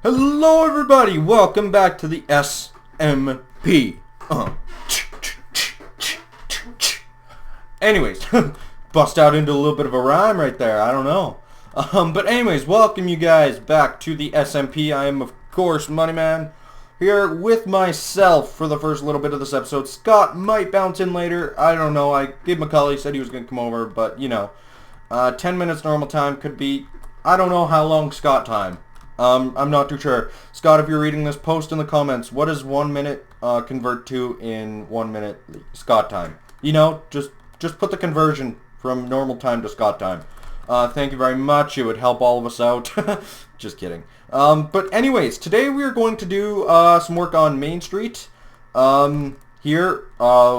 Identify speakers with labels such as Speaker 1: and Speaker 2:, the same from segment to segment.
Speaker 1: Hello everybody, welcome back to the SMP. Anyways, bust out into a little bit of a rhyme right there, I don't know. But anyways, welcome you guys back to the SMP. I am of course Moneyman, here with myself for the first little bit of this episode. Scott might bounce in later, I don't know. I gave him a call, he said he was going to come over, but you know, 10 minutes normal time could be, I don't know how long Scott time. I'm not too sure. Scott, if you're reading this, post in the comments, what does 1 minute convert to in 1 minute Scott time? You know, just put the conversion from normal time to Scott time. Thank you very much. It would help all of us out. Just kidding. But anyways, today we are going to do some work on Main Street. Here,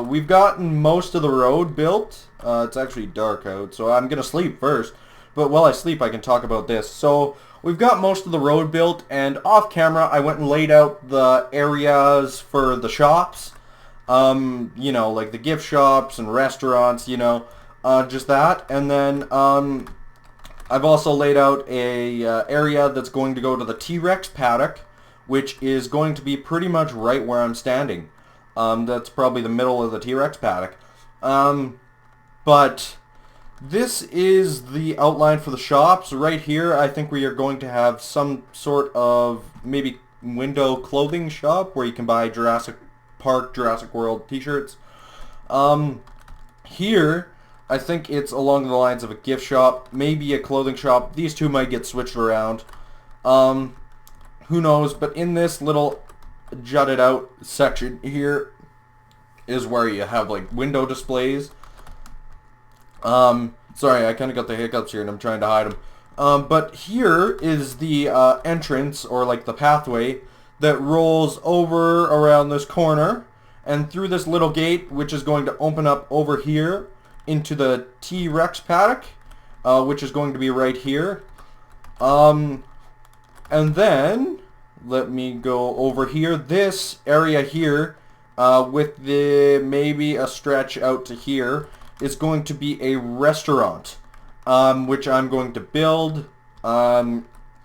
Speaker 1: we've gotten most of the road built. It's actually dark out, so I'm going to sleep first. But while I sleep, I can talk about this. So we've got most of the road built, and off camera I went and laid out the areas for the shops. You know, like the gift shops and restaurants, you know, just that. And then I've also laid out a area that's going to go to the T-Rex paddock, which is going to be pretty much right where I'm standing. That's probably the middle of the T-Rex paddock. But this is the outline for the shops. Right here, I think we are going to have some sort of maybe window clothing shop where you can buy Jurassic Park, Jurassic World t-shirts. Here, I think it's along the lines of a gift shop, maybe a clothing shop. These two might get switched around. Who knows? But in this little jutted out section here is where you have like window displays. Sorry, I kind of got the hiccups here and I'm trying to hide them. But here is the entrance, or like the pathway, that rolls over around this corner and through this little gate, which is going to open up over here into the T-Rex paddock, which is going to be right here. And then, let me go over here. This area here, with the maybe a stretch out to here, is going to be a restaurant, which I'm going to build. I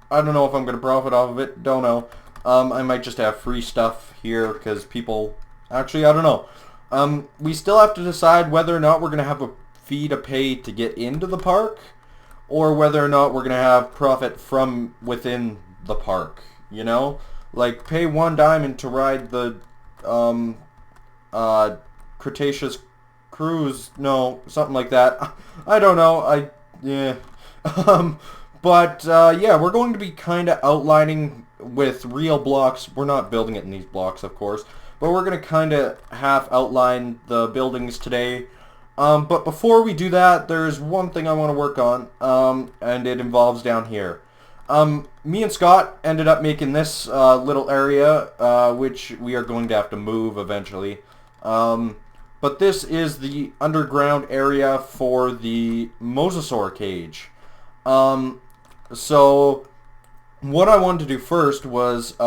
Speaker 1: don't know if I'm going to profit off of it. Don't know. I might just have free stuff here because people... Actually, I don't know. We still have to decide whether or not we're going to have a fee to pay to get into the park, or whether or not we're going to have profit from within the park, you know? Like, pay $1 to ride the Cretaceous Cruise, no, something like that. I don't know. Yeah. But yeah, we're going to be kind of outlining with real blocks. We're not building it in these blocks, of course, but we're going to kind of half outline the buildings today. But before we do that, there's one thing I want to work on, and it involves down here. Me and Scott ended up making this little area, which we are going to have to move eventually. But this is the underground area for the mosasaur cage. So what I wanted to do first was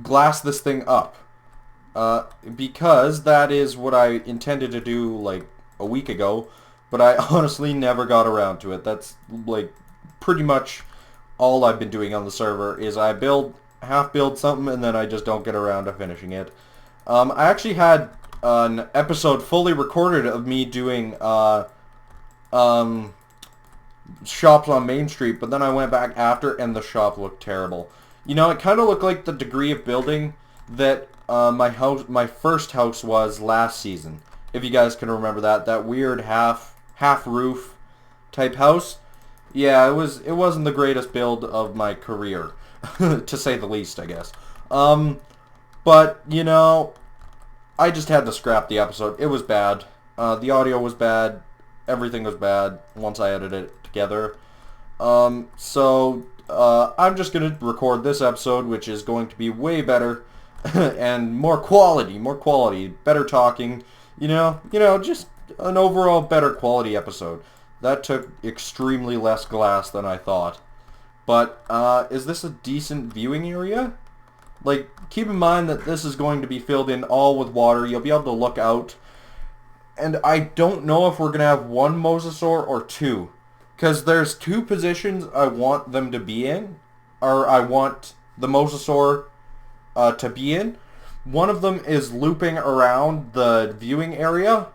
Speaker 1: glass this thing up. Because that is what I intended to do like a week ago, but I honestly never got around to it. That's like pretty much all I've been doing on the server is I half build something and then I just don't get around to finishing it. I actually had an episode fully recorded of me doing shops on Main Street, but then I went back after and the shop looked terrible. You know, it kind of looked like the degree of building that my first house was last season. If you guys can remember that weird half roof type house. Yeah, it wasn't the greatest build of my career, to say the least, I guess. But you know, I just had to scrap the episode. It was bad. The audio was bad. Everything was bad once I edited it together. So I'm just going to record this episode, which is going to be way better and more quality, better talking. You know, just an overall better quality episode. That took extremely less glass than I thought. But is this a decent viewing area? Like, keep in mind that this is going to be filled in all with water. You'll be able to look out. And I don't know if we're going to have one mosasaur or two. Because there's two positions I want them to be in. Or I want the mosasaur to be in. One of them is looping around the viewing area,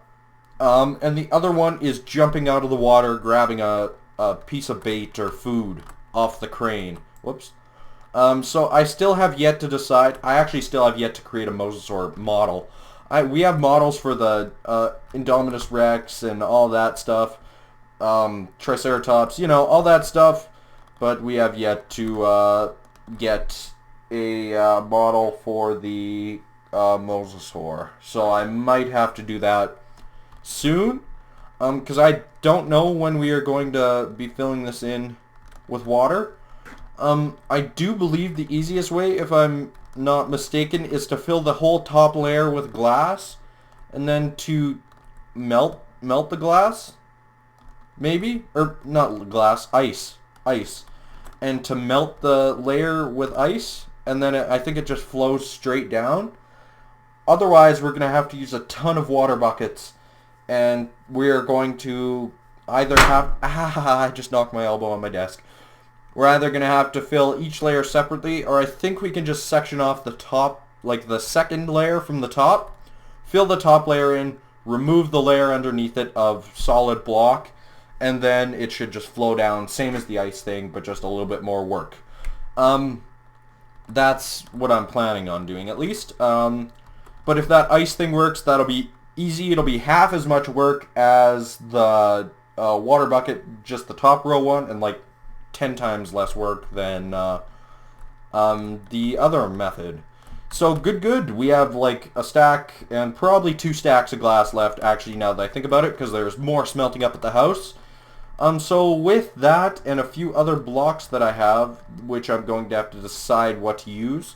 Speaker 1: and the other one is jumping out of the water, grabbing a piece of bait or food off the crane. Whoops. So I still have yet to decide. I actually still have yet to create a mosasaur model. We have models for the Indominus Rex and all that stuff, Triceratops, you know, all that stuff, but we have yet to get a model for the mosasaur. So I might have to do that soon, because I don't know when we are going to be filling this in with water. I do believe the easiest way, if I'm not mistaken, is to fill the whole top layer with glass and then to melt the glass, maybe, or not glass, ice, and to melt the layer with ice, and then I think it just flows straight down. Otherwise, we're gonna have to use a ton of water buckets, and we're going to either have I just knocked my elbow on my desk. We're either going to have to fill each layer separately, or I think we can just section off the top, like the second layer from the top, fill the top layer in, remove the layer underneath it of solid block, and then it should just flow down, same as the ice thing, but just a little bit more work. That's what I'm planning on doing, at least. But if that ice thing works, that'll be easy. It'll be half as much work as the water bucket, just the top row one, and like 10 times less work than the other method. So good. We have like a stack and probably 2 stacks of glass left, actually, now that I think about it, because there's more smelting up at the house. So with that and a few other blocks that I have, which I'm going to have to decide what to use,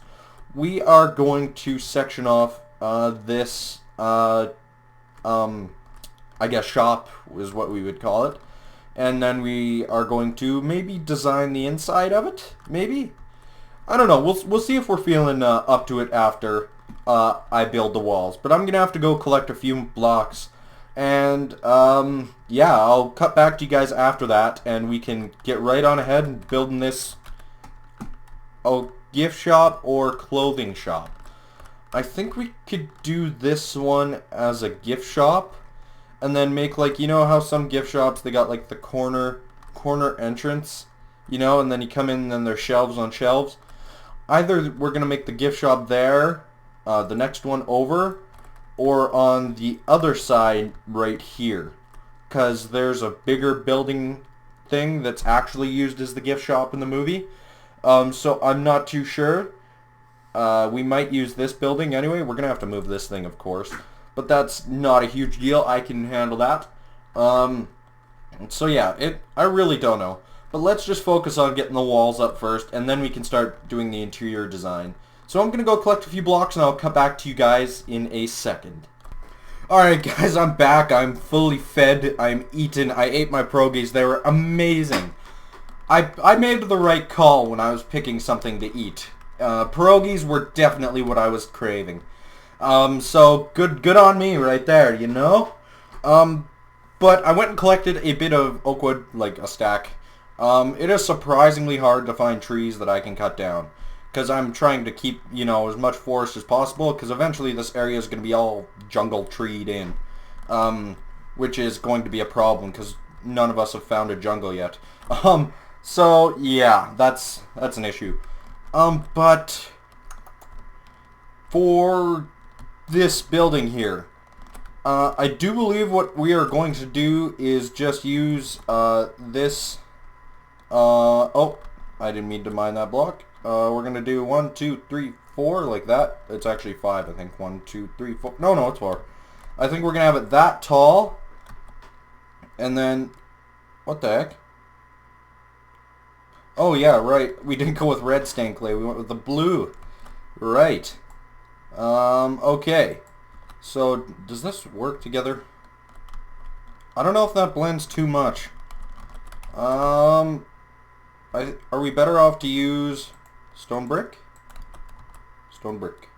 Speaker 1: we are going to section off this, I guess shop is what we would call it. And then we are going to maybe design the inside of it, maybe? I don't know, we'll see if we're feeling up to it after I build the walls. But I'm going to have to go collect a few blocks, and yeah, I'll cut back to you guys after that, and we can get right on ahead and building this gift shop or clothing shop. I think we could do this one as a gift shop, and then make, like, you know how some gift shops, they got like the corner entrance, you know, and then you come in and then there's shelves on shelves. Either we're going to make the gift shop there, the next one over, or on the other side right here, because there's a bigger building thing that's actually used as the gift shop in the movie. So I'm not too sure. We might use this building anyway. We're going to have to move this thing, of course. But that's not a huge deal. I can handle that. So yeah, I really don't know. But let's just focus on getting the walls up first, and then we can start doing the interior design. So I'm going to go collect a few blocks, and I'll cut back to you guys in a second. Alright guys, I'm back. I'm fully fed. I'm eaten. I ate my pierogies. They were amazing. I made the right call when I was picking something to eat. Pierogies were definitely what I was craving. So good on me right there, you know? But I went and collected a bit of oak wood, like a stack. It is surprisingly hard to find trees that I can cut down, because I'm trying to keep, you know, as much forest as possible, because eventually this area is going to be all jungle treed in, which is going to be a problem, because none of us have found a jungle yet. So yeah, that's an issue. But for this building here, I do believe what we are going to do is just use this. Oh, I didn't mean to mine that block. We're gonna do 1, 2, 3, 4 like that. It's actually 5, I think. 1, 2, 3, 4. No, it's 4. I think we're gonna have it that tall, and then what the heck? Oh yeah, right. We didn't go with red stained clay. We went with the blue. Right. Okay. So does this work together? I don't know if that blends too much. Are we better off to use stone brick? Stone brick.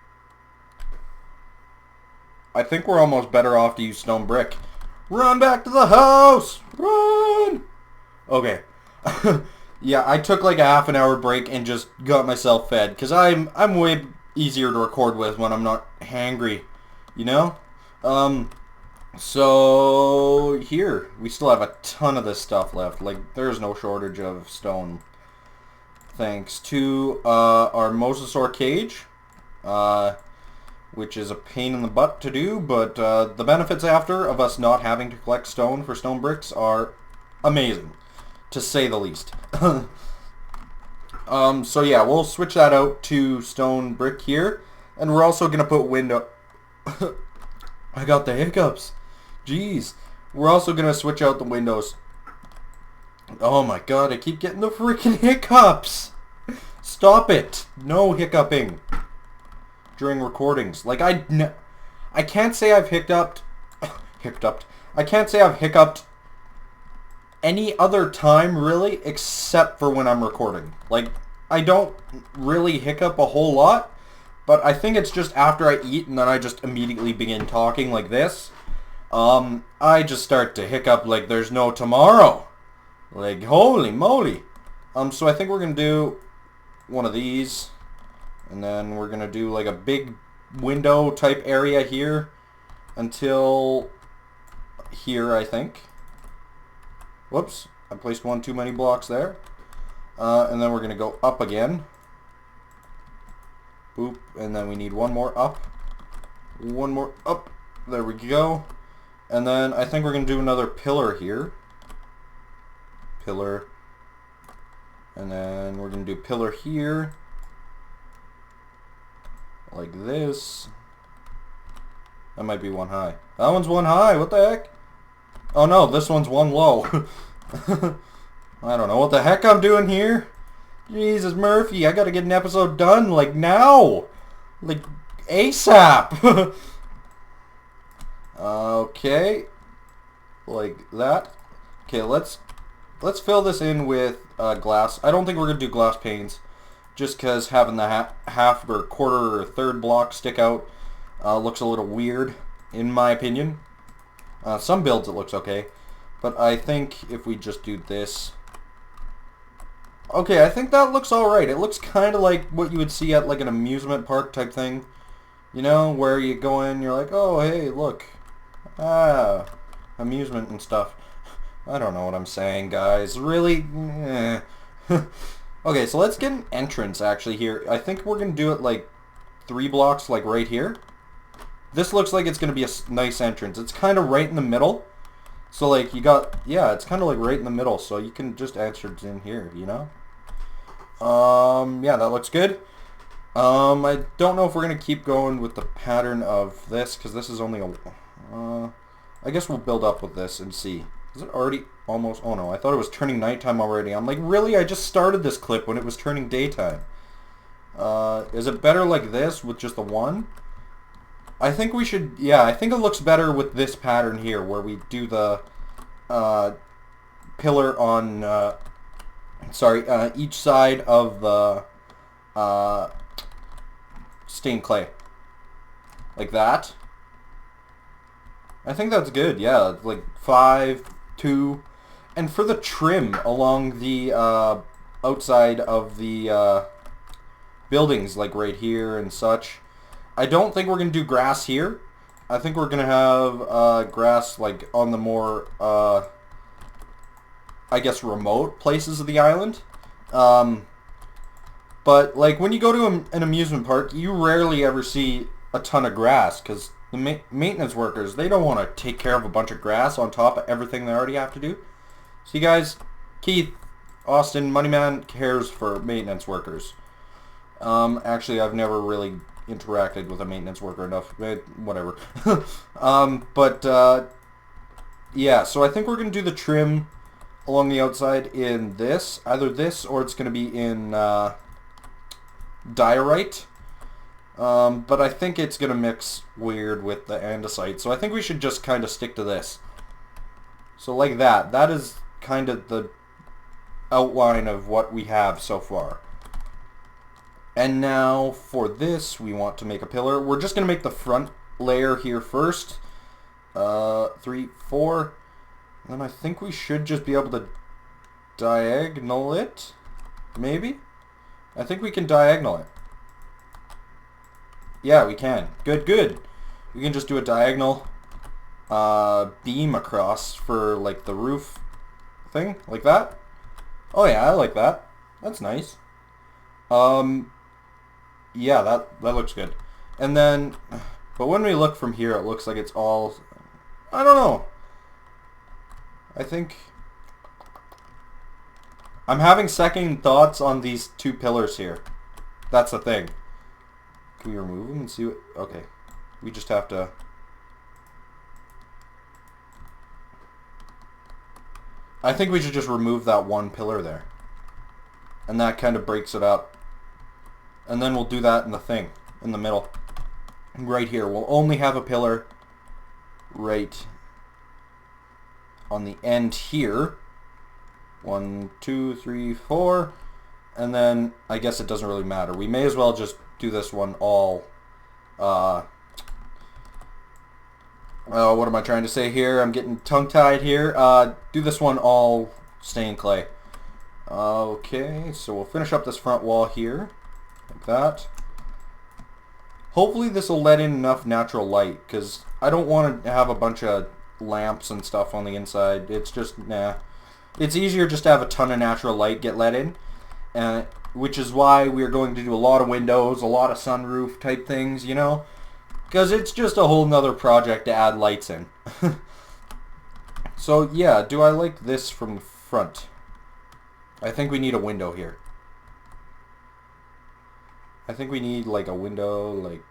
Speaker 1: I think we're almost better off to use stone brick. Run back to the house! Run! Okay. Yeah, I took like a half an hour break and just got myself fed. Because I'm way easier to record with when I'm not hangry. You know? So here, we still have a ton of this stuff left. Like, there's no shortage of stone. Thanks to our mosasaur cage. Which is a pain in the butt to do, but the benefits after of us not having to collect stone for stone bricks are amazing, to say the least. So yeah, we'll switch that out to stone brick here, and we're also going to put window... I got the hiccups. Jeez. We're also going to switch out the windows. Oh my god, I keep getting the freaking hiccups! Stop it! No hiccuping during recordings. Like, I can't say I've hiccuped. I can't say I've hiccuped any other time, really, except for when I'm recording. Like, I don't really hiccup a whole lot, but I think it's just after I eat and then I just immediately begin talking like this. I just start to hiccup like there's no tomorrow. Like, holy moly. So I think we're going to do one of these. And then we're going to do like a big window type area here until here, I think. Whoops, I placed one too many blocks there. And then we're going to go up again. Boop, and then we need one more up. One more up. There we go. And then I think we're going to do another pillar here. Pillar. And then we're going to do pillar here. Like this. That might be one high. That one's one high. What the heck? Oh no, this one's one low. I don't know what the heck I'm doing here. Jesus Murphy, I gotta get an episode done like now. Like ASAP. Okay. Like that. Okay, let's fill this in with glass. I don't think we're gonna do glass panes. Just because having the half or quarter or third block stick out looks a little weird, in my opinion. Some builds it looks okay, but I think if we just do this... Okay, I think that looks alright. It looks kind of like what you would see at like an amusement park type thing. You know, where you go in, you're like, oh hey, look. Amusement and stuff. I don't know what I'm saying, guys. Really? Okay, so let's get an entrance actually here. I think we're going to do it like 3 blocks like right here. This looks like it's going to be a nice entrance. It's kind of right in the middle. So like you got, yeah, it's kind of like right in the middle. So you can just entrance in here, you know? Yeah, that looks good. I don't know if we're going to keep going with the pattern of this because this is only a... I guess we'll build up with this and see. Is it already almost... Oh no, I thought it was turning nighttime already. I'm like, really? I just started this clip when it was turning daytime. Is it better like this with just the one? I think we should... Yeah, I think it looks better with this pattern here where we do the pillar on... each side of the stained clay. Like that. I think that's good, yeah. Like 5, 2... And for the trim along the outside of the buildings, like right here and such, I don't think we're going to do grass here. I think we're going to have grass like on the more, I guess, remote places of the island. But like when you go to an amusement park, you rarely ever see a ton of grass because the maintenance workers, they don't want to take care of a bunch of grass on top of everything they already have to do. See guys, Keith, Austin, Moneyman cares for maintenance workers. Actually, I've never really interacted with a maintenance worker enough. Whatever. Yeah, so I think we're going to do the trim along the outside in this. Either this or it's going to be in diorite. But I think it's going to mix weird with the andesite. So I think we should just kind of stick to this. So like that. That is kind of the outline of what we have so far. And now for this, we want to make a pillar. We're just going to make the front layer here first. 3, 4. And then I think we should just be able to diagonal it, maybe? I think we can diagonal it. Yeah, we can. Good, good. We can just do a diagonal beam across for like the roof thing, like that. Oh yeah, I like that. That's nice. Yeah, that looks good. And then, but when we look from here, it looks like it's all, I don't know. I think I'm having second thoughts on these two pillars here. That's the thing. Can we remove them and see what, okay. We just have to, I think we should just remove that one pillar there. And that kind of breaks it up. And then we'll do that in the thing, in the middle. Right here. We'll only have a pillar right on the end here. 1, 2, 3, 4. And then I guess it doesn't really matter. We may as well just do this one all what am I trying to say here? I'm getting tongue-tied here. Do this one all stained clay. Okay, so we'll finish up this front wall here. Like that. Hopefully this will let in enough natural light, because I don't want to have a bunch of lamps and stuff on the inside. It's just, nah. It's easier just to have a ton of natural light get let in, which is why we're going to do a lot of windows, a lot of sunroof type things, you know? Because it's just a whole nother project to add lights in. So yeah, do I like this from the front? I think we need a window here. I think we need like a window, like...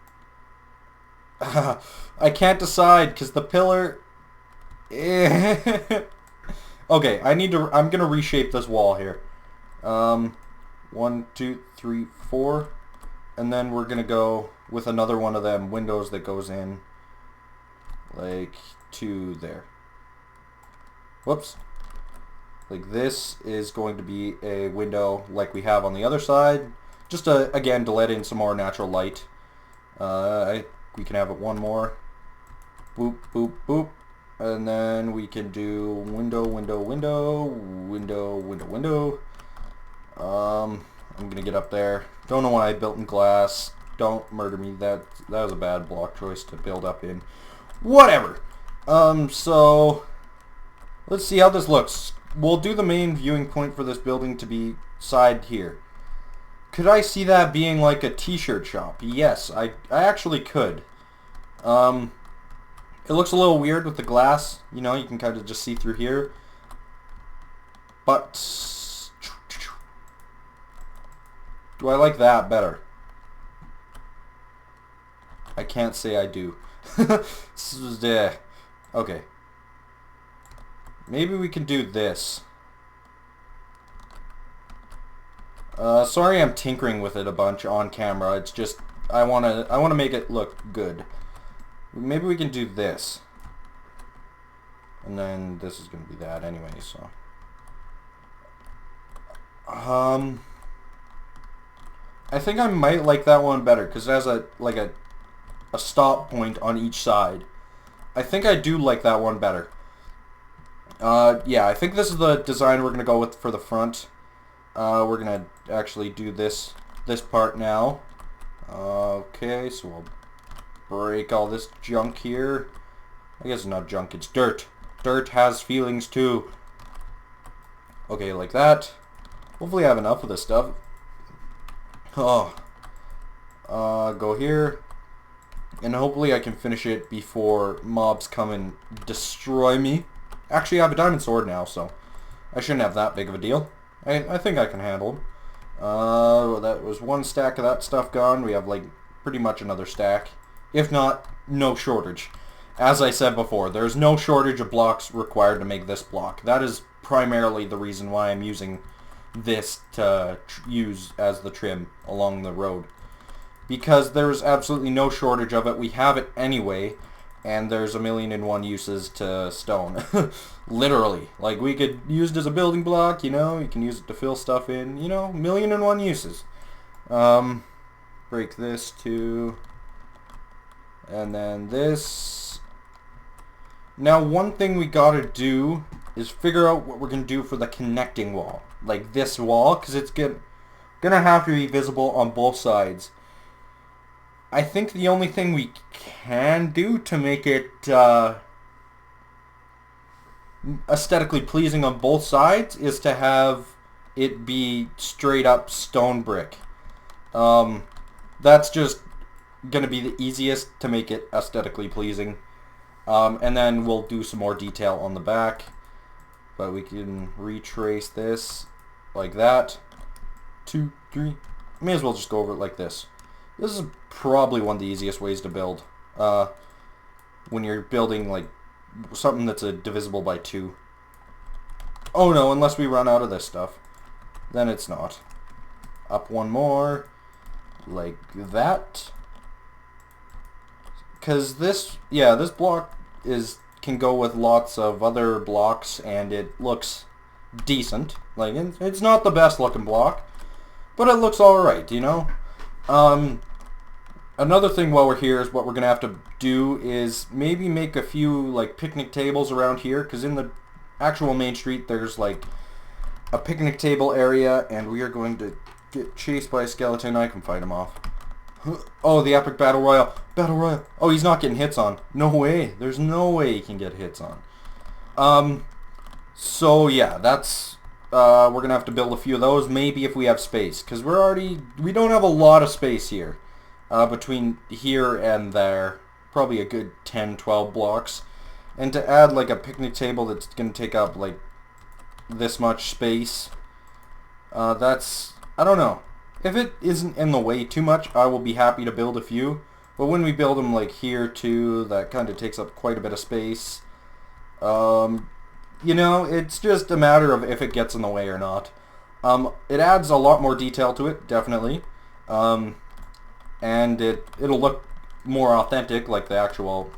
Speaker 1: I can't decide because the pillar... Okay, I'm gonna reshape this wall here. 1, 2, 3, 4. And then we're gonna go with another one of them windows that goes in like to there. Whoops. Like this is going to be a window like we have on the other side. Just to, again, to let in some more natural light. We can have it one more. Boop, boop, boop. And then we can do window, window, window, window, window, window. I'm going to get up there. Don't know why I built in glass. Don't murder me. That was a bad block choice to build up in. Whatever. So let's see how this looks. We'll do the main viewing point for this building to be side here. Could I see that being like a t-shirt shop? Yes, I actually could. It looks a little weird with the glass. You know, you can kind of just see through here. But do I like that better? I can't say I do. Okay. Maybe we can do this. Sorry I'm tinkering with it a bunch on camera. It's just I wanna make it look good. Maybe we can do this. And then this is gonna be that anyway, so I think I might like that one better because it has a stop point on each side. I think I do like that one better. Yeah, I think this is the design we're gonna go with for the front. We're gonna actually do this part now. Okay, so we'll break all this junk here. I guess it's not junk, it's dirt. Dirt has feelings too. Okay, like that. Hopefully I have enough of this stuff. Oh. Go here. And hopefully I can finish it before mobs come and destroy me. Actually, I have a diamond sword now, so I shouldn't have that big of a deal. I think I can handle them. That was one stack of that stuff gone. We have like pretty much another stack. If not, no shortage. As I said before, there's no shortage of blocks required to make this block. That is primarily the reason why I'm using this to use as the trim along the road. Because there's absolutely no shortage of it. We have it anyway. And there's 1,000,001 uses to stone. Literally. Like, we could use it as a building block, you know. You can use it to fill stuff in, you know. 1,000,001 uses. Break this too. And then this. Now, one thing we gotta do is figure out what we're going to do for the connecting wall. Like this wall, because it's going to have to be visible on both sides. I think the only thing we can do to make it aesthetically pleasing on both sides is to have it be straight up stone brick. That's just going to be the easiest to make it aesthetically pleasing. And then we'll do some more detail on the back. But we can retrace this like that. 2, 3. May as well just go over it like this. This is probably one of the easiest ways to build. When you're building like something that's divisible by 2. Oh no, unless we run out of this stuff. Then it's not. Up one more. Like that. Because this block can go with lots of other blocks, and it looks decent. Like, it's not the best looking block, but it looks alright, you know? Another thing while we're here is what we're going to have to do is maybe make a few, like, picnic tables around here, because in the actual main street there's, like, a picnic table area, and we are going to get chased by a skeleton. I can fight him off. Oh, the epic battle royale. Battle royale. Oh, he's not getting hits on. No way. There's no way he can get hits on. So yeah, that's we're gonna have to build a few of those. Maybe if we have space, because we don't have a lot of space here. Between here and there, probably a good 10, 12 blocks. And to add like a picnic table that's gonna take up like this much space, that's, I don't know. If it isn't in the way too much, I will be happy to build a few. But when we build them like here too, that kind of takes up quite a bit of space. You know, it's just a matter of if it gets in the way or not. It adds a lot more detail to it, definitely. And it'll look more authentic, like the actual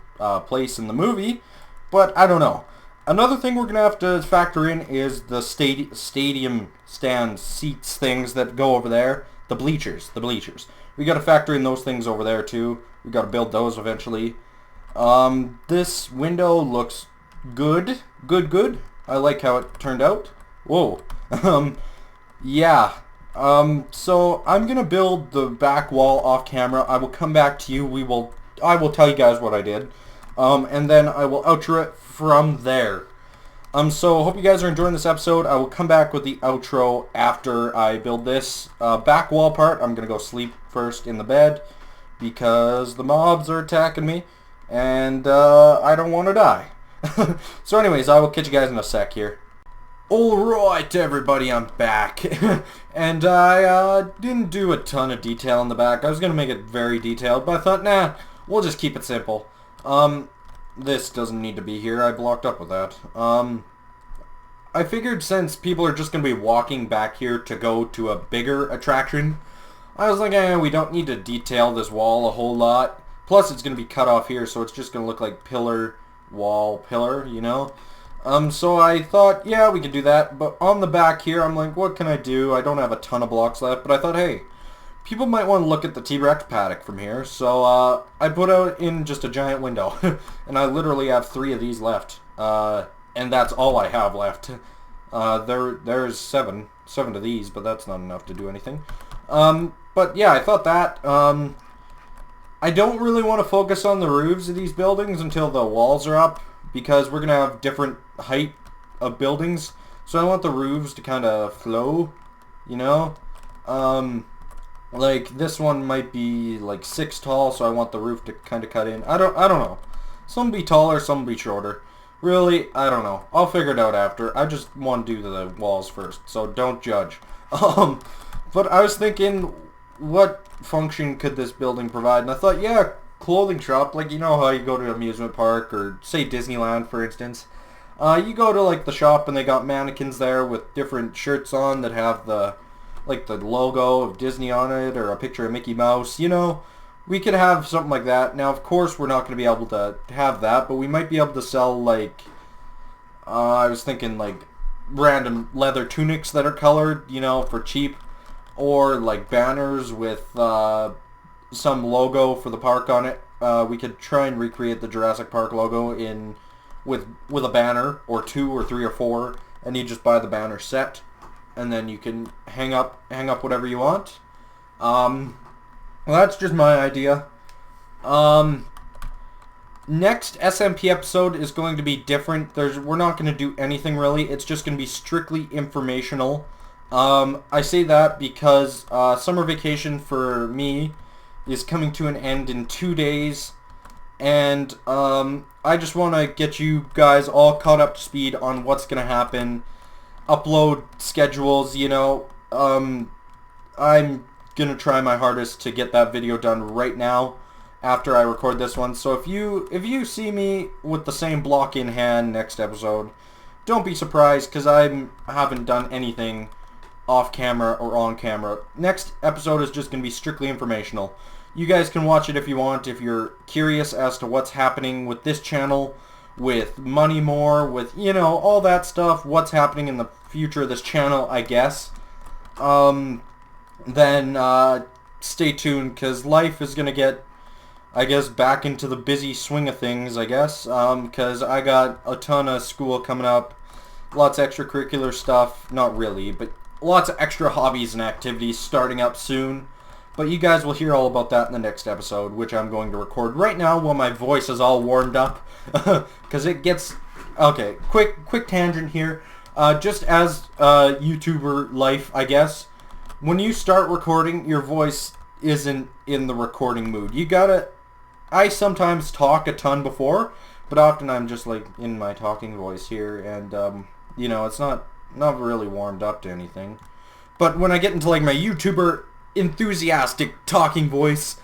Speaker 1: place in the movie. But I don't know. Another thing we're going to have to factor in is the stadium stand seats things that go over there. The bleachers. We got to factor in those things over there too. We got to build those eventually. This window looks good. Good. I like how it turned out. Whoa. Yeah. So I'm going to build the back wall off camera. I will come back to you. I will tell you guys what I did. And then I will outro it from there. So hope you guys are enjoying this episode. I will come back with the outro after I build this back wall part. I'm going to go sleep first in the bed because the mobs are attacking me and I don't want to die. So anyways, I will catch you guys in a sec here. Alright everybody, I'm back. And I didn't do a ton of detail in the back. I was going to make it very detailed, but I thought, nah, we'll just keep it simple. This doesn't need to be here. I blocked up with that. I figured since people are just going to be walking back here to go to a bigger attraction, I was like, we don't need to detail this wall a whole lot. Plus, it's going to be cut off here, so it's just going to look like pillar, wall, pillar, you know? So I thought, yeah, we can do that. But on the back here, I'm like, what can I do? I don't have a ton of blocks left, but I thought, hey, people might want to look at the T-Rex paddock from here, so I put out in just a giant window, and I literally have 3 of these left, and that's all I have left. There's 7 of these, but that's not enough to do anything. But yeah, I thought that. I don't really want to focus on the roofs of these buildings until the walls are up, because we're going to have different height of buildings, so I want the roofs to kind of flow, you know? Like, this one might be, like, 6 tall, so I want the roof to kind of cut in. I don't know. Some be taller, some be shorter. Really, I don't know. I'll figure it out after. I just want to do the walls first, so don't judge. But I was thinking, what function could this building provide? And I thought, yeah, clothing shop. Like, you know how you go to an amusement park, or, say, Disneyland, for instance. You go to, like, the shop, and they got mannequins there with different shirts on that have the logo of Disney on it, or a picture of Mickey Mouse, you know. We could have something like that. Now, of course, we're not going to be able to have that, but we might be able to sell, like, I was thinking, like, random leather tunics that are colored, you know, for cheap, or, like, banners with some logo for the park on it. We could try and recreate the Jurassic Park logo in with a banner, or 2 or 3 or 4, and you just buy the banner set, and then you can hang up whatever you want. Well, that's just my idea. Next SMP episode is going to be different. We're not going to do anything really. It's just going to be strictly informational. I say that because summer vacation for me is coming to an end in 2 days, and I just want to get you guys all caught up to speed on what's going to happen, upload schedules, you know. I'm going to try my hardest to get that video done right now after I record this one. So if you see me with the same block in hand next episode, don't be surprised, because I haven't done anything off camera or on camera. Next episode is just going to be strictly informational. You guys can watch it if you want, if you're curious as to what's happening with this channel, with Money More, with, you know, all that stuff, what's happening in the future of this channel, I guess. Then stay tuned, because life is going to get, I guess, back into the busy swing of things, I guess, because I got a ton of school coming up, lots of extracurricular stuff, not really, but lots of extra hobbies and activities starting up soon. But you guys will hear all about that in the next episode, which I'm going to record right now while my voice is all warmed up, because it gets... Okay, quick tangent here. Just as YouTuber life, I guess, when you start recording, your voice isn't in the recording mood. You gotta... I sometimes talk a ton before, but often I'm just like in my talking voice here, and you know, it's not really warmed up to anything. But when I get into like my YouTuber enthusiastic talking voice,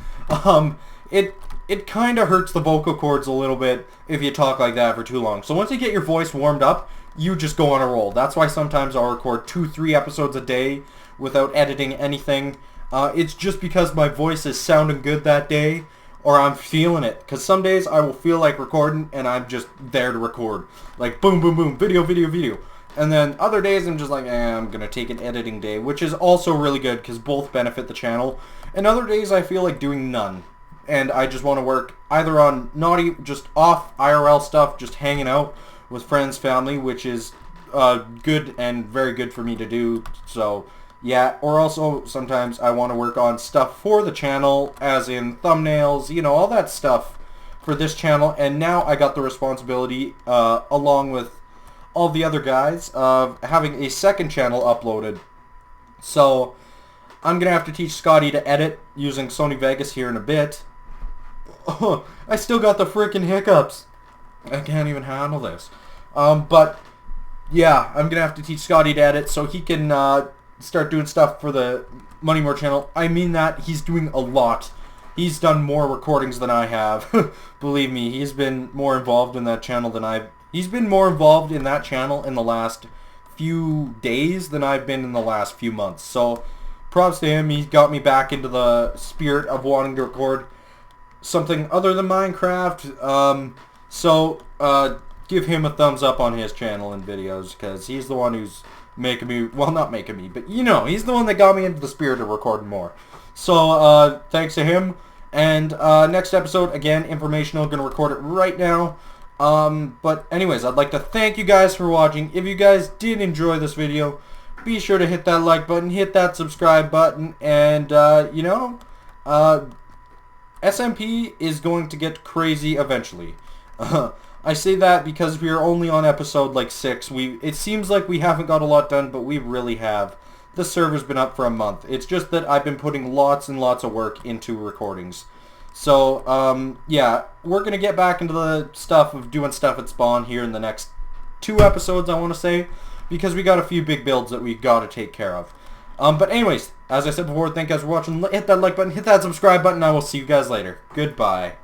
Speaker 1: it kind of hurts the vocal cords a little bit if you talk like that for too long. So once you get your voice warmed up, you just go on a roll. That's why sometimes I'll record 2-3 episodes a day without editing anything. It's just because my voice is sounding good that day, or I'm feeling it. Because some days I will feel like recording, and I'm just there to record. Like, boom, boom, boom, video, video, video. And then other days I'm just like, I'm going to take an editing day, which is also really good, because both benefit the channel. And other days I feel like doing none. And I just want to work either on just off IRL stuff, just hanging out with friends, family, which is good and very good for me to do. So... yeah, or also sometimes I want to work on stuff for the channel, as in thumbnails, you know, all that stuff for this channel. And now I got the responsibility, along with all the other guys, of having a second channel uploaded. So I'm going to have to teach Scotty to edit using Sony Vegas here in a bit. Oh, I still got the freaking hiccups. I can't even handle this. But yeah, I'm going to have to teach Scotty to edit so he can... start doing stuff for the Money More channel. I mean that he's doing a lot. He's done more recordings than I have. Believe me, he's been more involved in that channel than he's been more involved in that channel in the last few days than I've been in the last few months. So props to him. He's got me back into the spirit of wanting to record something other than Minecraft. Give him a thumbs up on his channel and videos, because he's the one who's making me, well, not making me, but you know, he's the one that got me into the spirit of recording more. So thanks to him. And next episode, again, informational, gonna record it right now. But anyways, I'd like to thank you guys for watching. If you guys did enjoy this video, be sure to hit that like button, hit that subscribe button, and you know, SMP is going to get crazy eventually. I say that because we are only on episode like 6. It seems like we haven't got a lot done, but we really have. The server's been up for a month. It's just that I've been putting lots and lots of work into recordings. So, yeah, we're going to get back into the stuff of doing stuff at Spawn here in the next 2 episodes, I want to say, because we got a few big builds that we got to take care of. But anyways, as I said before, thank you guys for watching. Hit that like button, hit that subscribe button. I will see you guys later. Goodbye.